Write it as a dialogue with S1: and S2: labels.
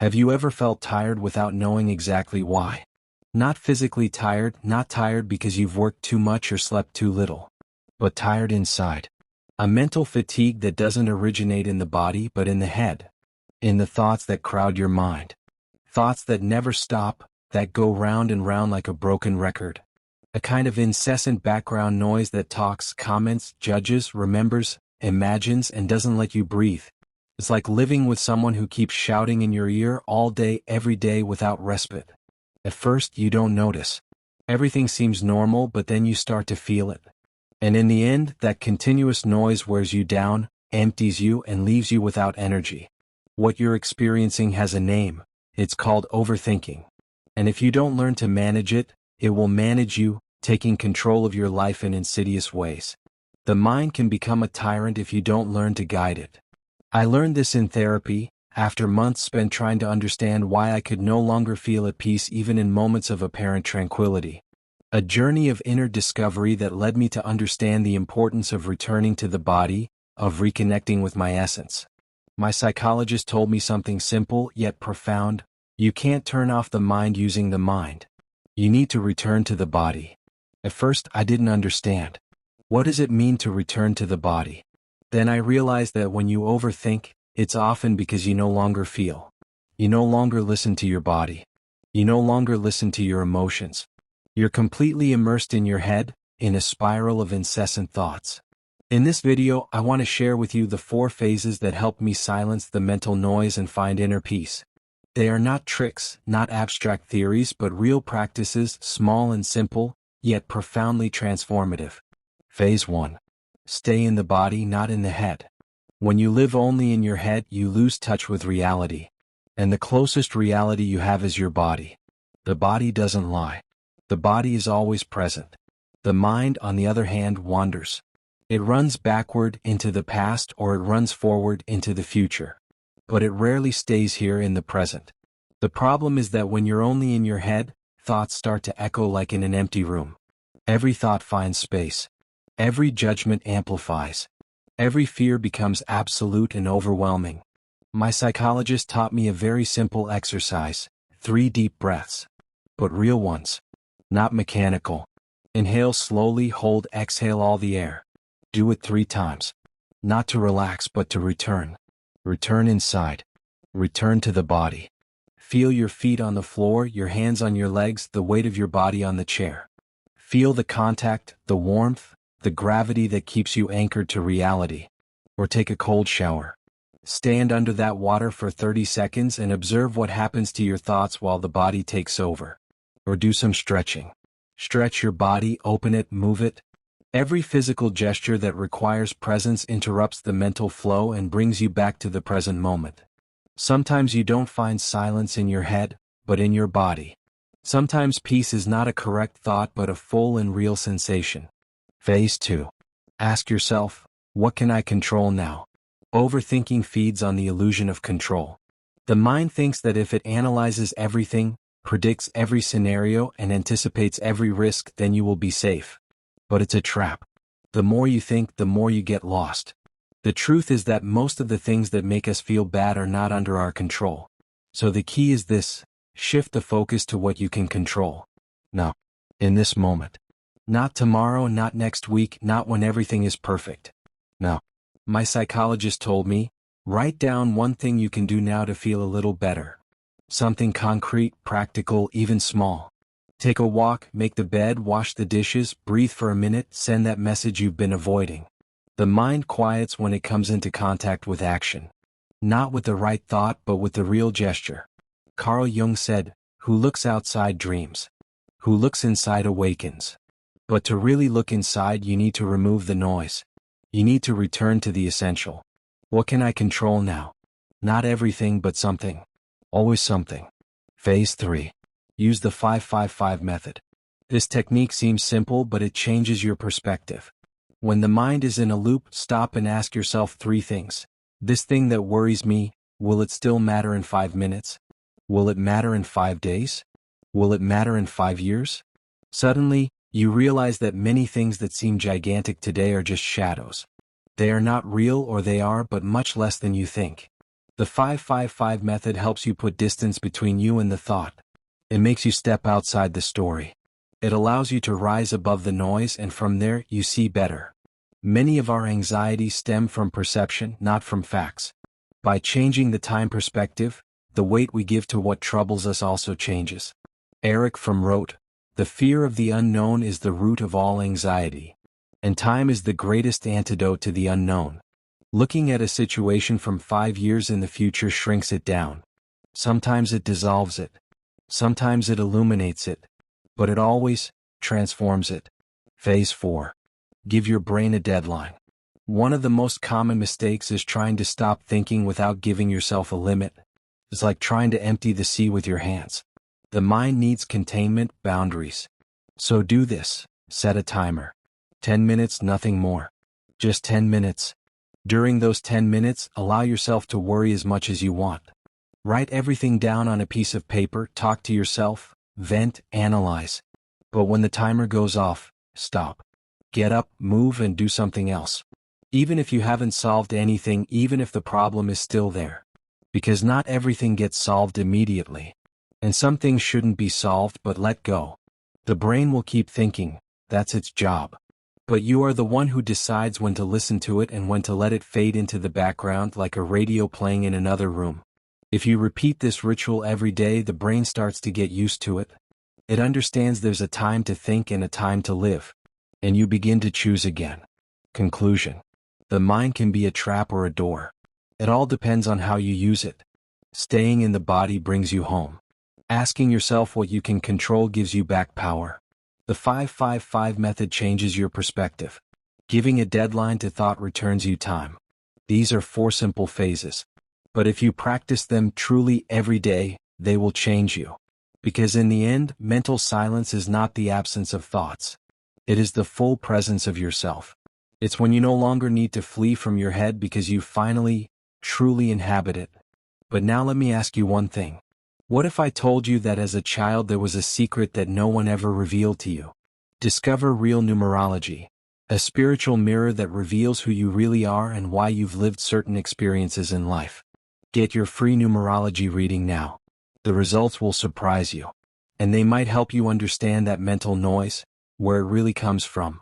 S1: Have you ever felt tired without knowing exactly why? Not physically tired, not tired because you've worked too much or slept too little, but tired inside. A mental fatigue that doesn't originate in the body but in the head, in the thoughts that crowd your mind. Thoughts that never stop, that go round and round like a broken record. A kind of incessant background noise that talks, comments, judges, remembers, imagines, and doesn't let you breathe. It's like living with someone who keeps shouting in your ear all day, every day without respite. At first, you don't notice. Everything seems normal, but then you start to feel it. And in the end, that continuous noise wears you down, empties you, and leaves you without energy. What you're experiencing has a name. It's called overthinking. And if you don't learn to manage it, it will manage you, taking control of your life in insidious ways. The mind can become a tyrant if you don't learn to guide it. I learned this in therapy, after months spent trying to understand why I could no longer feel at peace even in moments of apparent tranquility. A journey of inner discovery that led me to understand the importance of returning to the body, of reconnecting with my essence. My psychologist told me something simple yet profound: you can't turn off the mind using the mind. You need to return to the body. At first, I didn't understand. What does it mean to return to the body? Then I realized that when you overthink, it's often because you no longer feel. You no longer listen to your body. You no longer listen to your emotions. You're completely immersed in your head, in a spiral of incessant thoughts. In this video, I want to share with you the 4 phases that helped me silence the mental noise and find inner peace. They are not tricks, not abstract theories, but real practices, small and simple, yet profoundly transformative. Phase 1. Stay in the body, not in the head. When you live only in your head, you lose touch with reality. And the closest reality you have is your body. The body doesn't lie. The body is always present. The mind, on the other hand, wanders. It runs backward into the past or it runs forward into the future. But it rarely stays here in the present. The problem is that when you're only in your head, thoughts start to echo like in an empty room. Every thought finds space. Every judgment amplifies. Every fear becomes absolute and overwhelming. My psychologist taught me a very simple exercise: 3 deep breaths. But real ones. Not mechanical. Inhale slowly, hold, exhale all the air. Do it 3 times. Not to relax but to return. Return inside. Return to the body. Feel your feet on the floor, your hands on your legs, the weight of your body on the chair. Feel the contact, the warmth, the gravity that keeps you anchored to reality. Or take a cold shower. Stand under that water for 30 seconds and observe what happens to your thoughts while the body takes over. Or do some stretching. Stretch your body, open it, move it. Every physical gesture that requires presence interrupts the mental flow and brings you back to the present moment. Sometimes you don't find silence in your head, but in your body. Sometimes peace is not a correct thought but a full and real sensation. Phase 2. Ask yourself, what can I control now? Overthinking feeds on the illusion of control. The mind thinks that if it analyzes everything, predicts every scenario, and anticipates every risk, then you will be safe. But it's a trap. The more you think, the more you get lost. The truth is that most of the things that make us feel bad are not under our control. So the key is this: shift the focus to what you can control. Now, in this moment. Not tomorrow, not next week, not when everything is perfect. No. My psychologist told me, write down 1 thing you can do now to feel a little better. Something concrete, practical, even small. Take a walk, make the bed, wash the dishes, breathe for a minute, send that message you've been avoiding. The mind quiets when it comes into contact with action. Not with the right thought, but with the real gesture. Carl Jung said, "Who looks outside dreams. Who looks inside awakens." But to really look inside, you need to remove the noise. You need to return to the essential. What can I control now? Not everything, but something. Always something. Phase 3. Use the 5-5-5 method. This technique seems simple, but it changes your perspective. When the mind is in a loop, stop and ask yourself 3 things. This thing that worries me, will it still matter in 5 minutes? Will it matter in 5 days? Will it matter in 5 years? Suddenly, you realize that many things that seem gigantic today are just shadows. They are not real, or they are, but much less than you think. The 555 method helps you put distance between you and the thought. It makes you step outside the story. It allows you to rise above the noise, and from there you see better. Many of our anxieties stem from perception, not from facts. By changing the time perspective, the weight we give to what troubles us also changes. Eric Fromm wrote, "The fear of the unknown is the root of all anxiety. And time is the greatest antidote to the unknown." Looking at a situation from 5 years in the future shrinks it down. Sometimes it dissolves it. Sometimes it illuminates it. But it always transforms it. Phase 4. Give your brain a deadline. One of the most common mistakes is trying to stop thinking without giving yourself a limit. It's like trying to empty the sea with your hands. The mind needs containment, boundaries. So do this. Set a timer. 10 minutes, nothing more. Just 10 minutes. During those 10 minutes, allow yourself to worry as much as you want. Write everything down on a piece of paper, talk to yourself, vent, analyze. But when the timer goes off, stop. Get up, move, and do something else. Even if you haven't solved anything, even if the problem is still there. Because not everything gets solved immediately. And some things shouldn't be solved, but let go. The brain will keep thinking, that's its job. But you are the one who decides when to listen to it and when to let it fade into the background like a radio playing in another room. If you repeat this ritual every day, the brain starts to get used to it. It understands there's a time to think and a time to live. And you begin to choose again. Conclusion. The mind can be a trap or a door. It all depends on how you use it. Staying in the body brings you home. Asking yourself what you can control gives you back power. The 555 method changes your perspective. Giving a deadline to thought returns you time. These are 4 simple phases. But if you practice them truly every day, they will change you. Because in the end, mental silence is not the absence of thoughts. It is the full presence of yourself. It's when you no longer need to flee from your head because you finally, truly inhabit it. But now let me ask you one thing. What if I told you that as a child there was a secret that no one ever revealed to you? Discover real numerology, a spiritual mirror that reveals who you really are and why you've lived certain experiences in life. Get your free numerology reading now. The results will surprise you. And they might help you understand that mental noise, where it really comes from.